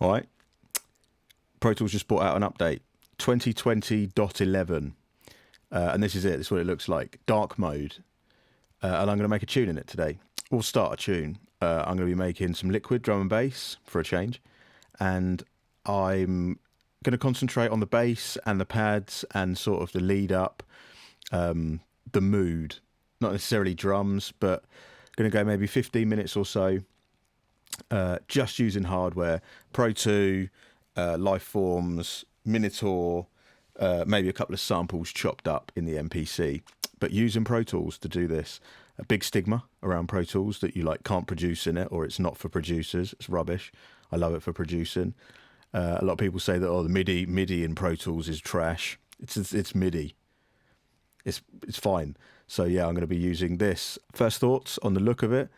All right. Pro Tools just brought out an update, 2020.11. And this is it. This is what it looks like. Dark mode. And I'm going to make a tune in it today. We'll start a tune. I'm going to be making some liquid drum and bass for a change. And I'm going to concentrate on the bass and the pads and sort of the lead up, the mood. Not necessarily drums, but going to go maybe 15 minutes or so just using hardware. Pro 2, Lifeforms, Minotaur, maybe a couple of samples chopped up in the MPC. But using Pro Tools to do this. A big stigma around Pro Tools that you like can't produce in it, or it's not for producers. It's rubbish. I love it for producing. A lot of people say that the MIDI in Pro Tools is trash. It's MIDI. It's fine. So yeah, I'm going to be using this. First thoughts on the look of it.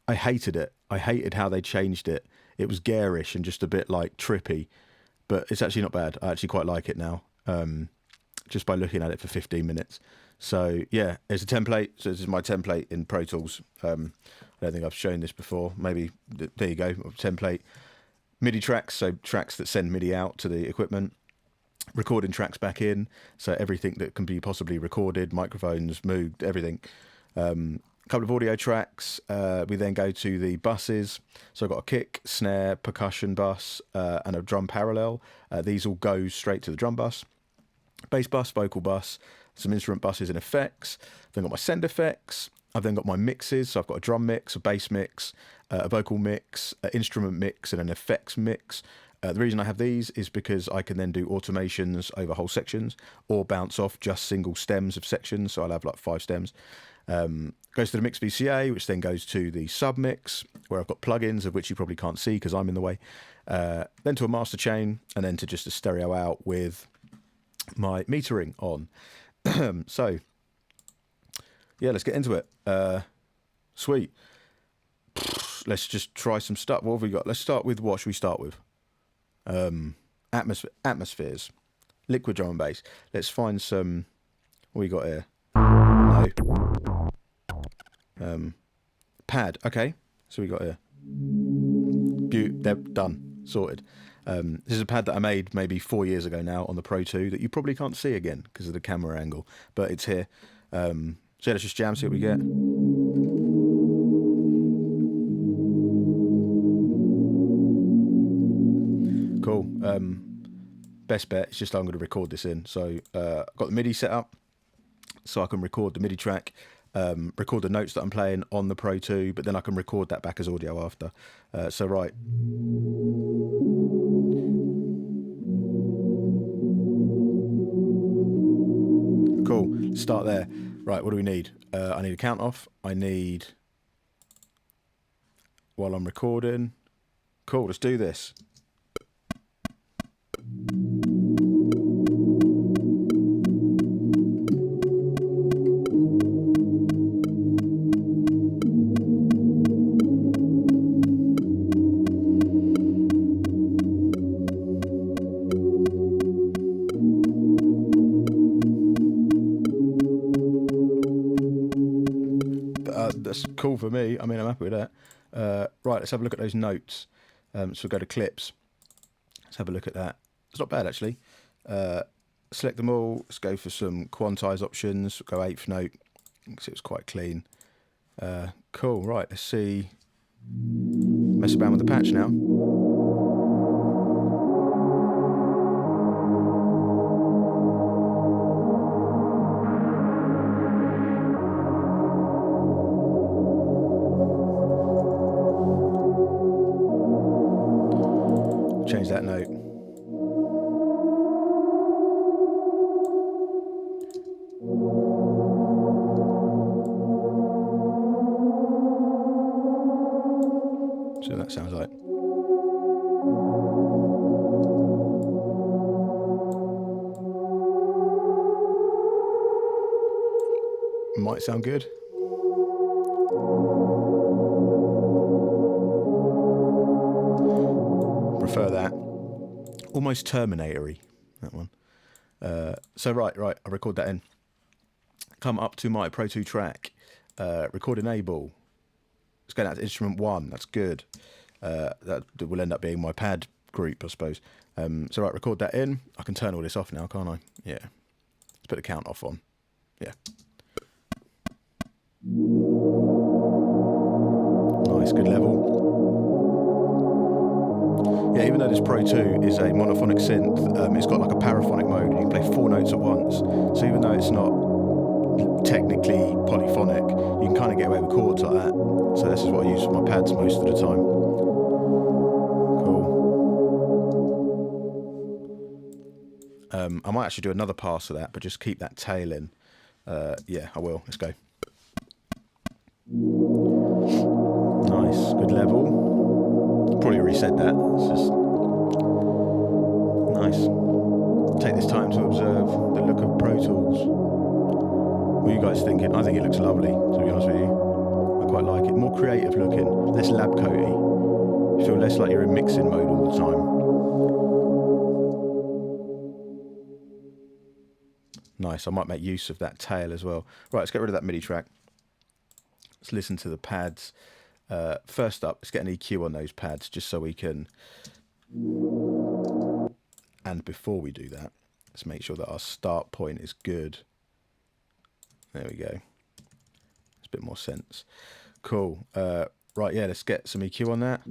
I hated it. I hated how they changed it. It was garish and just a bit like trippy, but it's actually not bad. I actually quite like it now, just by looking at it for 15 minutes. So yeah, it's a template. So this is my template in Pro Tools. I don't think I've shown this before. Maybe there you go. Template MIDI tracks, so tracks that send MIDI out to the equipment. Recording tracks back in, so everything that can be possibly recorded, microphones, Moog, everything. Couple of audio tracks. We then go to the buses. So I've got a kick, snare, percussion bus, and a drum parallel. These all go straight to the drum bus. Bass bus, vocal bus, some instrument buses and effects. I've then got my send effects. I've then got my mixes. So I've got a drum mix, a bass mix, a vocal mix, an instrument mix, and an effects mix. The reason I have these is because I can then do automations over whole sections or bounce off just single stems of sections. So I'll have like 5 stems. Goes to the mix VCA, which then goes to the sub mix, where I've got plugins of which you probably can't see because I'm in the way. Then to a master chain, and then to just a stereo out with my metering on. So yeah, let's get into it. Sweet. Let's just try some stuff. What have we got? Let's start with, what should we start with? Atmospheres. Liquid drum and bass. Let's find some. What we got here? No. Pad. Okay. So we got here. They're done. Sorted. This is a pad that I made maybe 4 years ago now on the Pro 2 that you probably can't see again because of the camera angle, but it's here. So let's just jam, see what we get. Cool. Best bet is just I'm going to record this in. So I've got the MIDI set up so I can record the MIDI track, record the notes that I'm playing on the Pro 2, but then I can record that back as audio after. So right. Cool. Start there. Right, what do we need? I need a count off. I need, while I'm recording. Cool, let's do this. That's cool for me. I mean, I'm happy with that. Right, let's have a look at those notes. So we'll go to clips. Let's have a look at that. It's not bad, actually. Select them all. Let's go for some quantize options. Go 8th note. Because it was quite clean. Cool. Right, let's see. Mess around with the patch now. Change that note. So that sounds like. Might sound good. Prefer that. Almost Terminator-y, that one. So right, I record that in. Come up to my Pro 2 track. Record enable. It's going out to instrument 1. That's good. That will end up being my pad group, I suppose. So right, record that in. I can turn all this off now, can't I? Yeah. Let's put the count off on. Yeah. Nice, good level. Yeah, even though this Pro 2 is a monophonic synth, it's got like a paraphonic mode. You can play 4 notes at once. So even though it's not technically polyphonic, you can kind of get away with chords like that. So this is what I use for my pads most of the time. Cool. I might actually do another pass of that, but just keep that tail in. Yeah, I will. Let's go. Nice, good level. Probably reset that. It's just nice. Take this time to observe the look of Pro Tools. What are you guys thinking? I think it looks lovely, to be honest with you. I quite like it. More creative looking, less lab coaty. You feel less like you're in mixing mode all the time. Nice, I might make use of that tail as well. Right, let's get rid of that MIDI track. Let's listen to the pads. First up, let's get an EQ on those pads just so we can... And before we do that, let's make sure that our start point is good. There we go. It's a bit more sense. Cool. Right, yeah, let's get some EQ on that.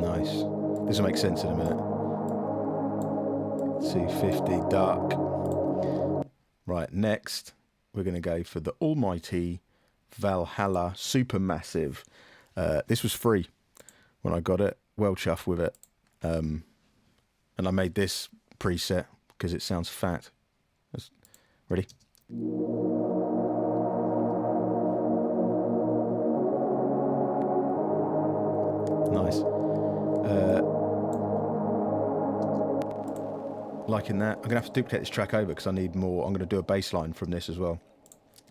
Nice. This will make sense in a minute. 250 dark. Right, next we're going to go for the almighty Valhalla Supermassive. This was free when I got it. Well chuffed with it. And I made this preset because it sounds fat. Ready? Nice. Liking that. I'm going to have to duplicate this track over because I need more. I'm going to do a bass line from this as well.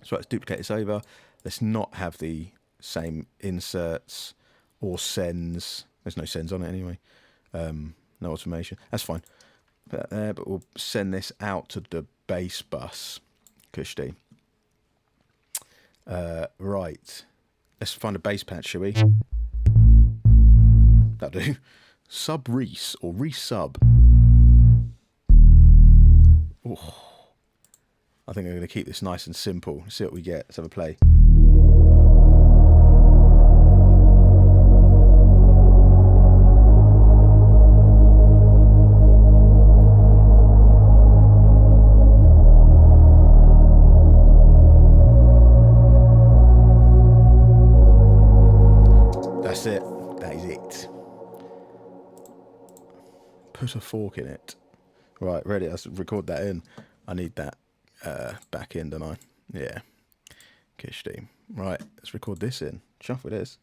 So let's duplicate this over. Let's not have the same inserts or sends. There's no sends on it anyway. No automation. That's fine. Put that there, but we'll send this out to the bass bus. Kushti. Right. Let's find a bass patch, shall we? That'll do. Sub Reese or resub. Oh, I think I'm going to keep this nice and simple. See what we get. Let's have a play. That's it. That is it. Put a fork in it. Right, ready. Let's record that in. I need that back in, don't I? Yeah. Kishti. Right, let's record this in. Chuff with this.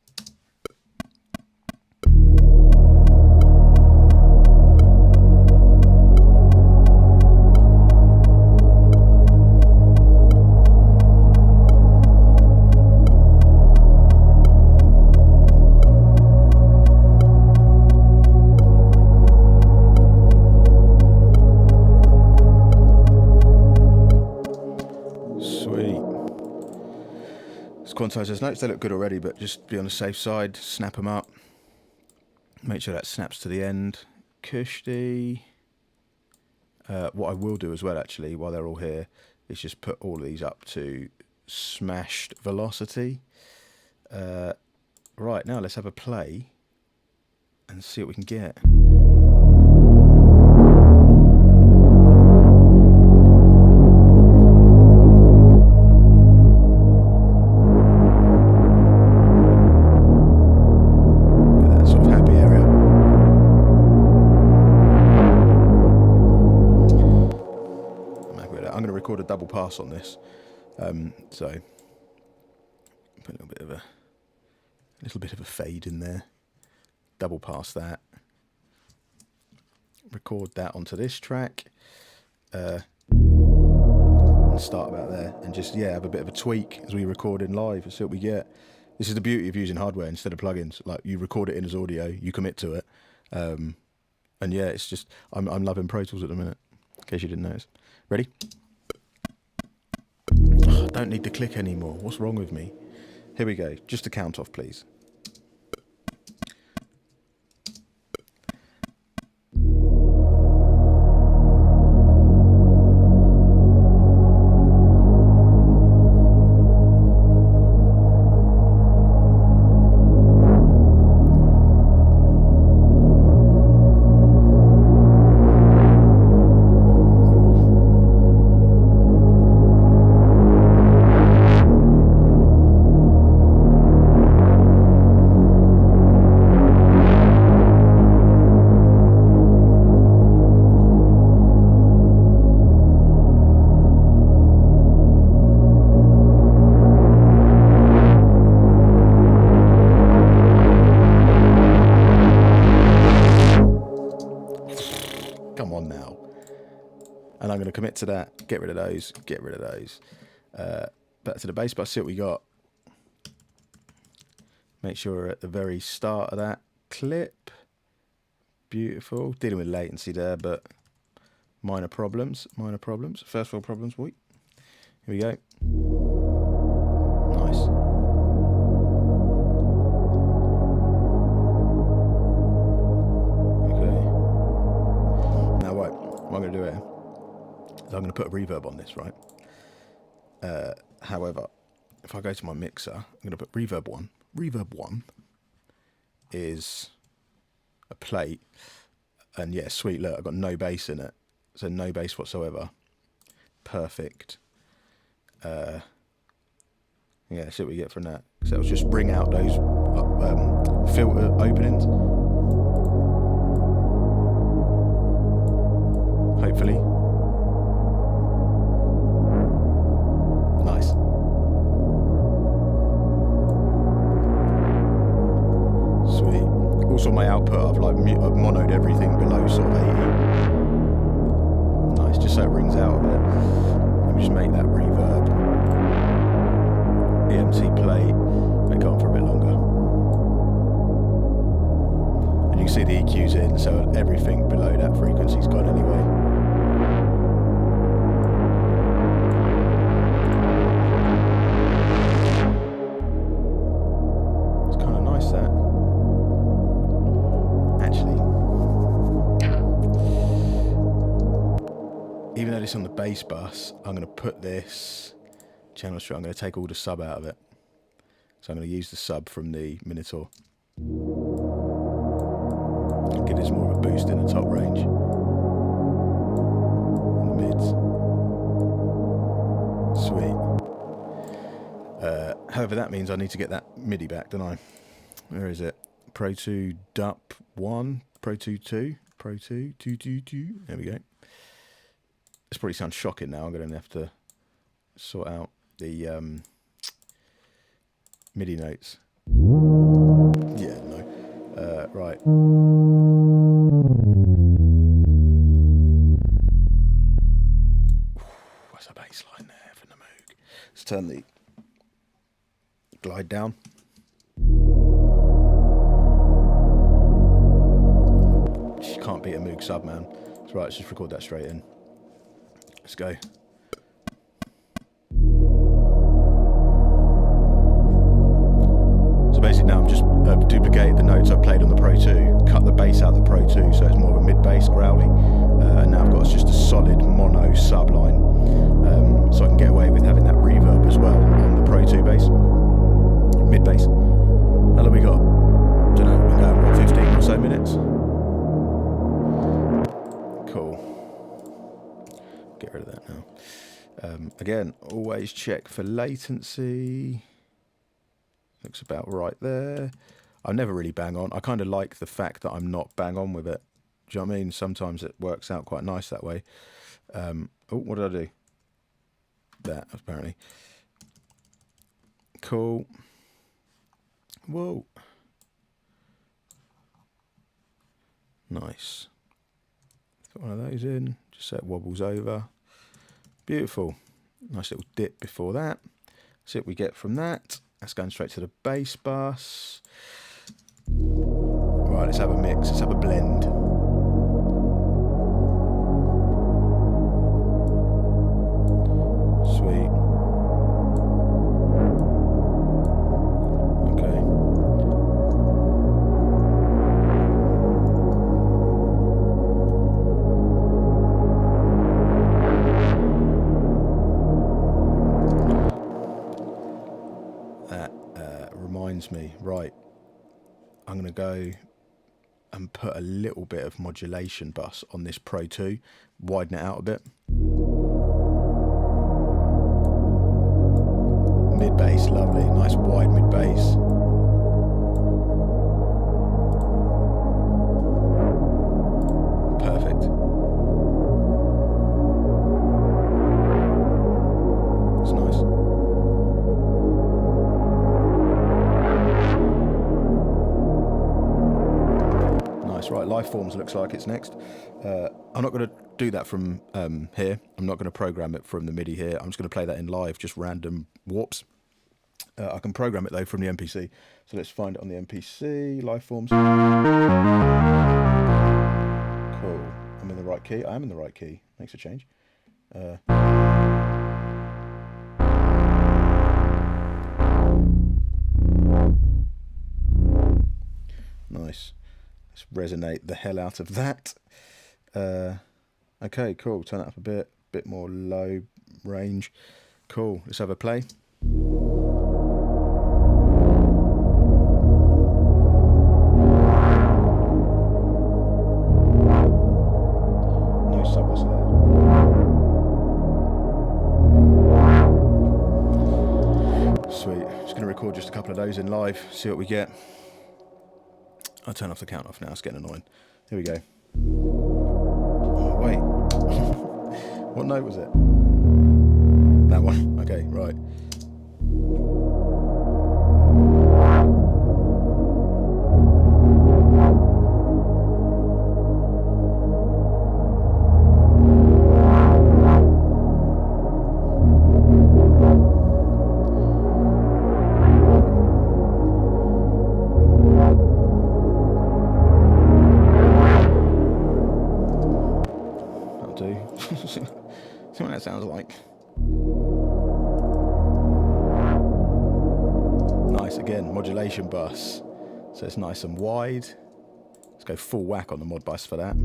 Quantize those notes. They look good already, but just be on the safe side. Snap them up. Make sure that snaps to the end. Kushti. What I will do as well, actually, while they're all here, is just put all of these up to smashed velocity. Right, now let's have a play and see what we can get. Record a double pass on this, so put a little bit of a fade in there, double pass that, record that onto this track, and start about there, and just have a bit of a tweak as we record in live and see what we get. This is the beauty of using hardware instead of plugins. Like, you record it in as audio, you commit to it, and yeah, it's just I'm loving Pro Tools at the minute, in case you didn't notice. Ready? I don't need to click anymore. What's wrong with me? Here we go. Just a count off, please. Come on now. And I'm going to commit to that. Get rid of those. Get rid of those. Back to the bass bus. See what we got. Make sure we're at the very start of that clip. Beautiful. Dealing with latency there, but minor problems. Minor problems. First world problems. Boy. Here we go. Nice. What I'm going to do here is I'm going to put a reverb on this, right? However, if I go to my mixer, I'm going to put reverb 1. Reverb 1 is a plate, and yeah, sweet, look, I've got no bass in it, so no bass whatsoever. Perfect. Yeah, see what we get from that. So it'll just bring out those filter openings. Hopefully. Nice. Sweet. Also my output, I've monoed everything below sort of 80. Nice, just so it rings out of it. Let me just make that reverb. EMT plate. Make it on for a bit longer. And you can see the EQ's in, so everything below that frequency's gone anyway. Even though it's on the bass bus, I'm going to put this channel straight. I'm going to take all the sub out of it. So I'm going to use the sub from the Minotaur. Give this more of a boost in the top range. In the mids. Sweet. However, that means I need to get that MIDI back, don't I? Where is it? Pro 2 DUP 1, Pro 2 2, Pro 2 2 2 2. There we go. This probably sounds shocking now. I'm going to have to sort out the MIDI notes. Yeah, no. Right. What's a bass line there from the Moog? Let's turn the glide down. You can't beat a Moog sub, man. That's right, let's just record that straight in. Let's go. So basically now I'm just duplicated the notes I played on the Pro 2, cut the bass out of the Pro 2 so it's more of a mid-bass growly, and now I've got just a solid mono sub line, so I can get away with having that reverb as well on the Pro 2 bass, mid-bass. How long we got? Don't know, we're going what, 15 or so minutes? Cool. Get rid of that now. Again, always check for latency. Looks about right there. I never really bang on. I kind of like the fact that I'm not bang on with it. Do you know what I mean? Sometimes it works out quite nice that way. Oh, what did I do? That, apparently. Cool. Whoa. Nice. Put one of those in, just so it wobbles over. Beautiful. Nice little dip before that. See what we get from that. That's going straight to the bass bus. Right, let's have a mix. Let's have a blend. Sweet. That reminds me, right, I'm going to go and put a little bit of modulation bus on this Pro 2, widen it out a bit. Mid bass, lovely, nice wide mid bass. Perfect. It's nice. Nice, right, Lifeforms looks like it's next. I'm not going to do that from here. I'm not going to program it from the MIDI here. I'm just going to play that in live, just random warps. I can program it though from the MPC. So let's find it on the MPC, Lifeforms. Cool. I'm in the right key. I am in the right key. Makes a change. Nice. Let's resonate the hell out of that. Okay, cool. Turn it up a bit more low range. Cool. Let's have a play. No sub-bass there. Sweet. Just going to record just a couple of those in live, see what we get. I'll turn off the count off now, it's getting annoying. Here we go. Oh, wait. What note was it? That one. Okay, right. See what that sounds like. Nice, again, modulation bus. So it's nice and wide. Let's go full whack on the mod bus for that.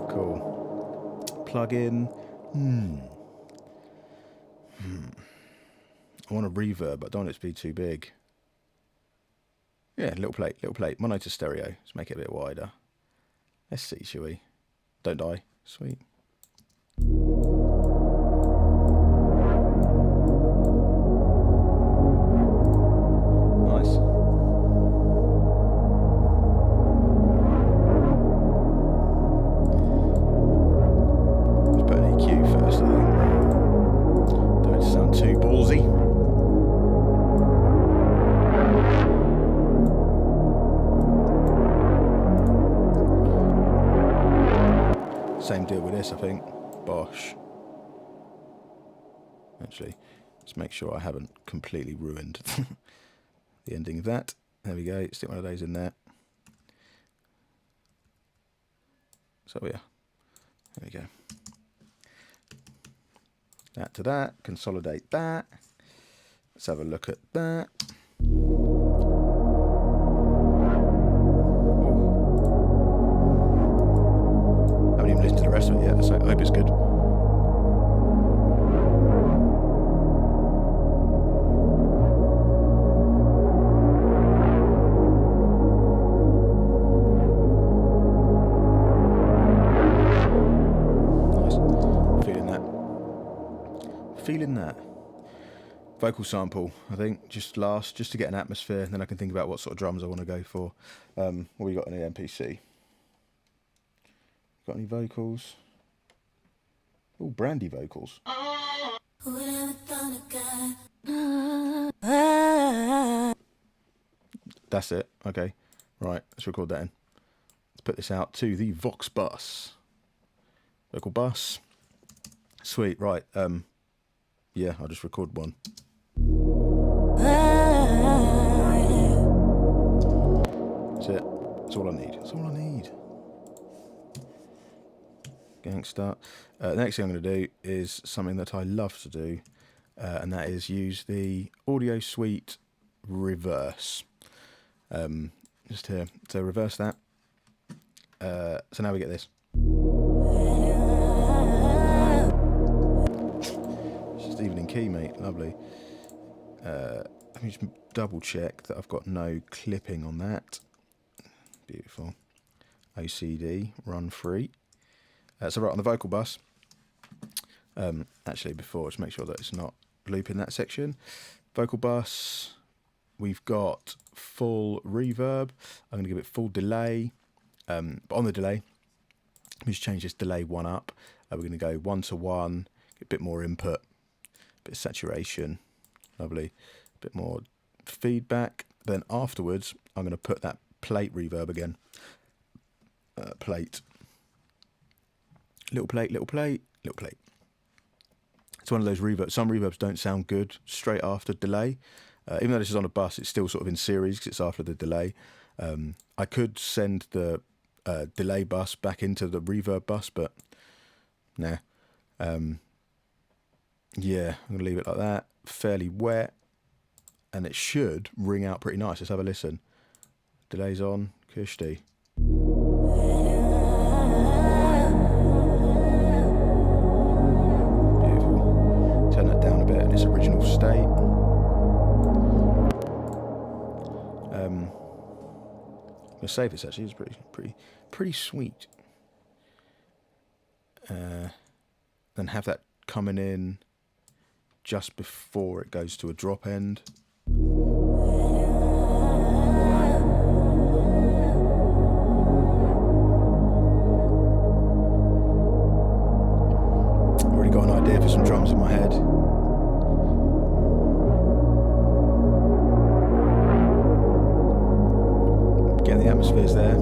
Cool. Plug in. I want a reverb, but I don't want it to be too big. Yeah, little plate. Mono to stereo. Let's make it a bit wider. Let's see, shall we? Don't die. Sweet. Nice. Let's put an EQ first, I think. Don't sound too ballsy. Same deal with this, I think. Bosh. Actually, let's make sure I haven't completely ruined the ending of that. There we go. Stick one of those in there. So yeah, there we go. That to that. Consolidate that. Let's have a look at that. Listen to the rest of it yet, so I hope it's good. Nice. Feeling that. Vocal sample, I think, just to get an atmosphere, and then I can think about what sort of drums I want to go for. What we got in the MPC? Got any vocals? Oh, Brandy vocals. That's it. Okay. Right, let's record that in. Let's put this out to the Vox bus. Vocal bus. Sweet, right. Yeah, I'll just record one. That's it. That's all I need. That's all I need. Gangster. The next thing I'm going to do is something that I love to do, and that is use the Audio Suite reverse. Just here. So reverse that. So now we get this. key, mate. Lovely. Let me just double check that I've got no clipping on that. Beautiful. OCD, run free. So right on the vocal bus. Actually, before, just make sure that it's not looping that section. Vocal bus. We've got full reverb. I'm going to give it full delay. But on the delay, let me just change this delay 1 up. We're going to go 1 to 1, get a bit more input, a bit of saturation. Lovely. A bit more feedback. Then afterwards, I'm going to put that plate reverb again. Plate. Little plate, little plate, little plate. It's one of those reverbs. Some reverbs don't sound good straight after delay. Even though this is on a bus, it's still sort of in series because it's after the delay. I could send the delay bus back into the reverb bus, but nah. Yeah, I'm going to leave it like that. Fairly wet. And it should ring out pretty nice. Let's have a listen. Delay's on. Kushti. Beautiful. Turn that down a bit in its original state. I'm going to save this actually. It's pretty sweet. Then have that coming in just before it goes to a drop end. Already got an idea for some drums in my head. Getting the atmospheres there.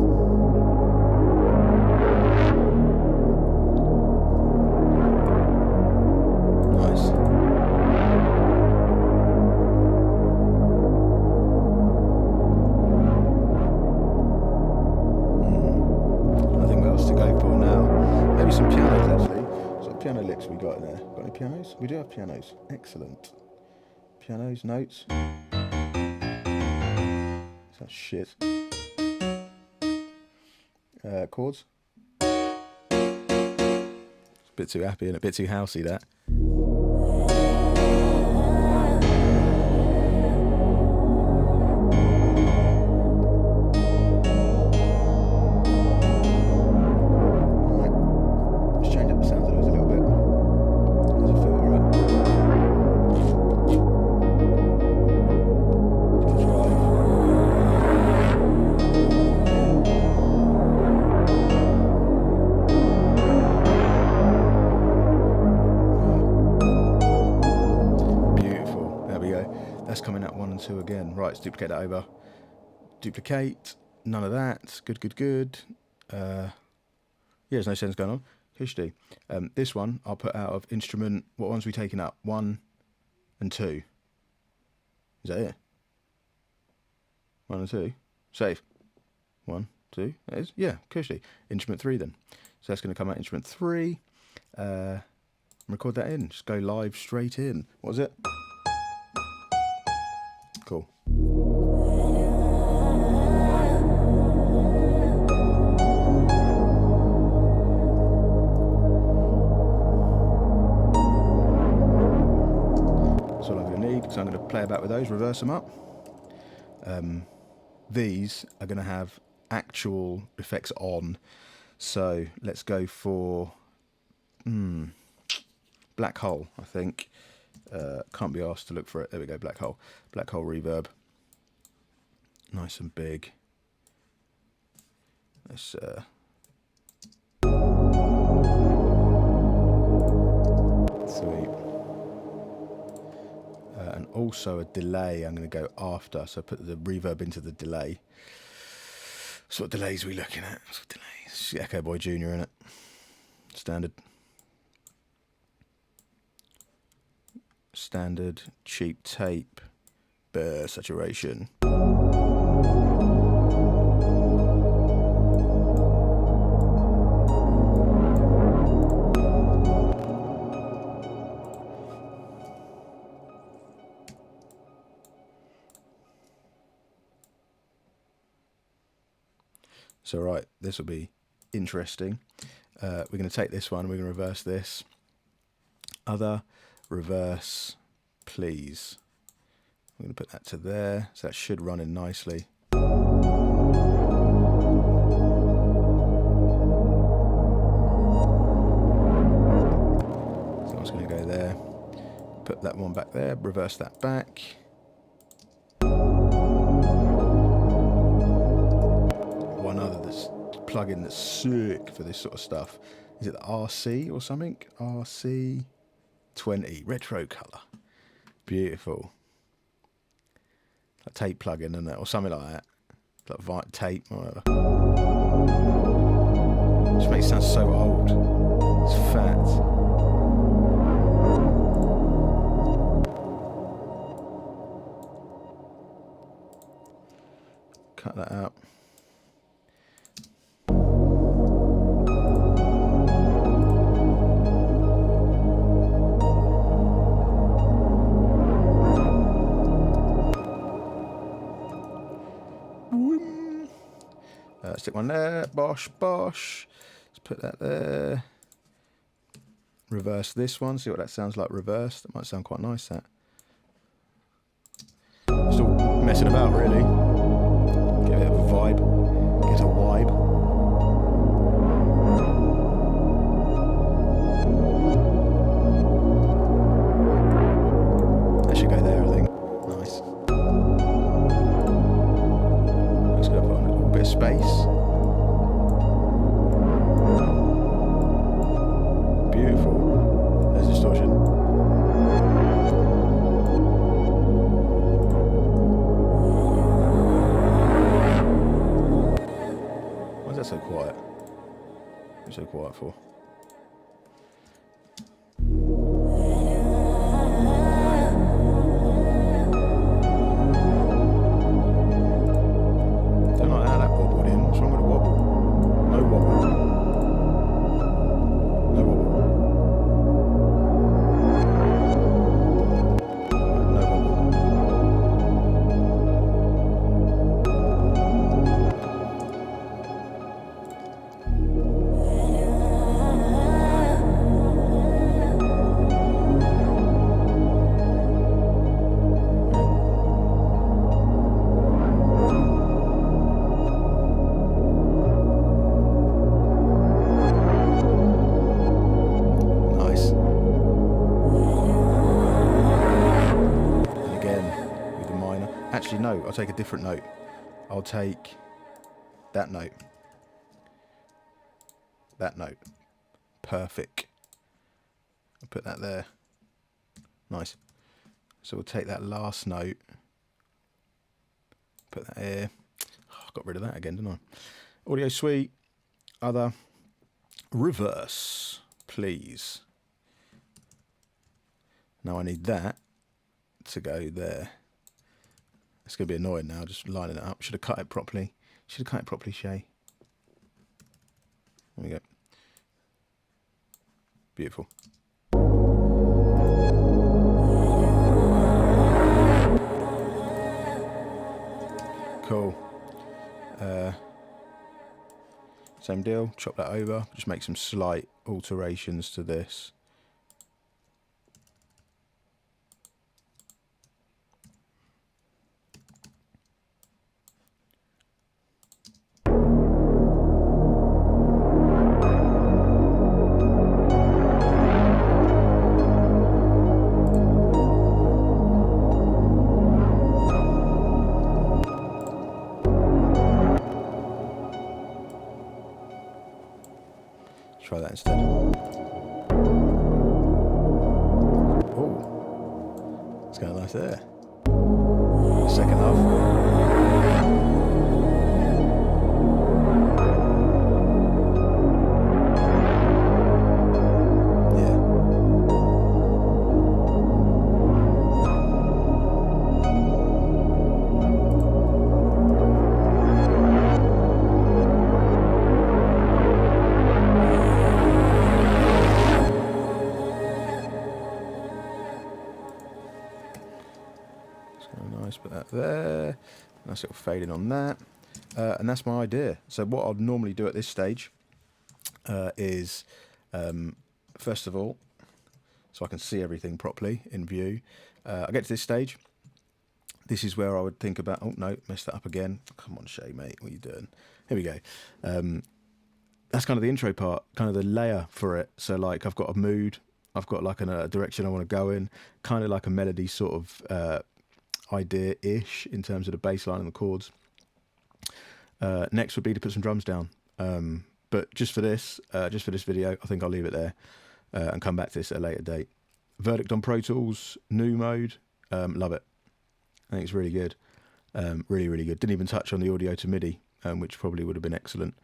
Piano licks we got in there. Got any pianos? We do have pianos. Excellent. Pianos, notes. That's shit. Chords. It's a bit too happy and a bit too housey, that. Coming at 1 and 2 again. Right, let's duplicate that over. Duplicate. None of that. Good, good, good. Yeah, there's no sense going on. Kushti. This one I'll put out of instrument. What ones are we taking up? 1 and 2. Is that it? 1 and 2. Save. 1, 2. That is. Yeah, Kushti. Instrument 3 then. So that's going to come out instrument 3. Record that in. Just go live straight in. What was it? Cool. That's all I'm going to need, because I'm going to play about with those, reverse them up. These are going to have actual effects on. So let's go for black hole, I think. Can't be asked to look for it. There we go, black hole. Black hole reverb. Nice and big. Let's sweet. And also a delay I'm going to go after. So put the reverb into the delay. What sort of delays are we looking at? What sort of delays? Echo Boy Jr. in it. Standard. Standard, cheap tape, bare saturation. So right, this will be interesting. We're going to take this one, we're going to reverse this. Other. reverse, please. I'm going to put that to there, so that should run in nicely. So I'm just going to go there, put that one back there, reverse that back. One other plugin that's sick for this sort of stuff. Is it the RC or something? RC20 retro color. Beautiful. A tape plugin, isn't it? Or something like that. Like tape or whatever. Just makes it sound so old. It's fat. Cut that out. Stick one there, bosh, bosh. Let's put that there. Reverse this one, see what that sounds like reversed. That might sound quite nice, that. Still messing about, really. Give it a vibe. Get a vibe. That should go there, I think. Nice. Just gonna put on a little bit of space. Beautiful. There's distortion. Why is that so quiet? What's so quiet for? Don't like how that wobbled in. What's wrong with the wobble? No wobble. No wobble. No wobble. Nice. And again, with the minor. Actually, no, I'll take a different note. I'll take that note. That note. Perfect. I'll put that there. Nice. So we'll take that last note. Put that here. Oh, I got rid of that again, didn't I? Audio suite. Other. Reverse, please. Now I need that to go there. It's going to be annoying now, just lining it up. Should have cut it properly. Should have cut it properly, Shay. There we go. Beautiful. Cool. Same deal, chop that over. Just make some slight alterations to this. Try that instead. Oh, it's kind of nice there. Second half. Nice, put that there. Nice little fading on that. And that's my idea. So what I'd normally do at this stage is, first of all, so I can see everything properly in view. I get to this stage. This is where I would think about, oh no, messed that up again. Come on, Shay, mate, what are you doing? Here we go. That's kind of the intro part, kind of the layer for it. So like I've got a mood, I've got like a direction I want to go in, kind of like a melody sort of idea-ish in terms of the bass line and the chords. Next would be to put some drums down. But just for this video, I think I'll leave it there and come back to this at a later date. Verdict on Pro Tools, new mode, love it. I think it's really good, really, really good. Didn't even touch on the audio to MIDI, which probably would have been excellent.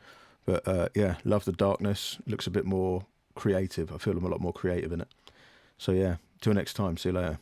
But yeah, love the darkness, looks a bit more creative. I feel I'm a lot more creative in it. So yeah, till next time, see you later.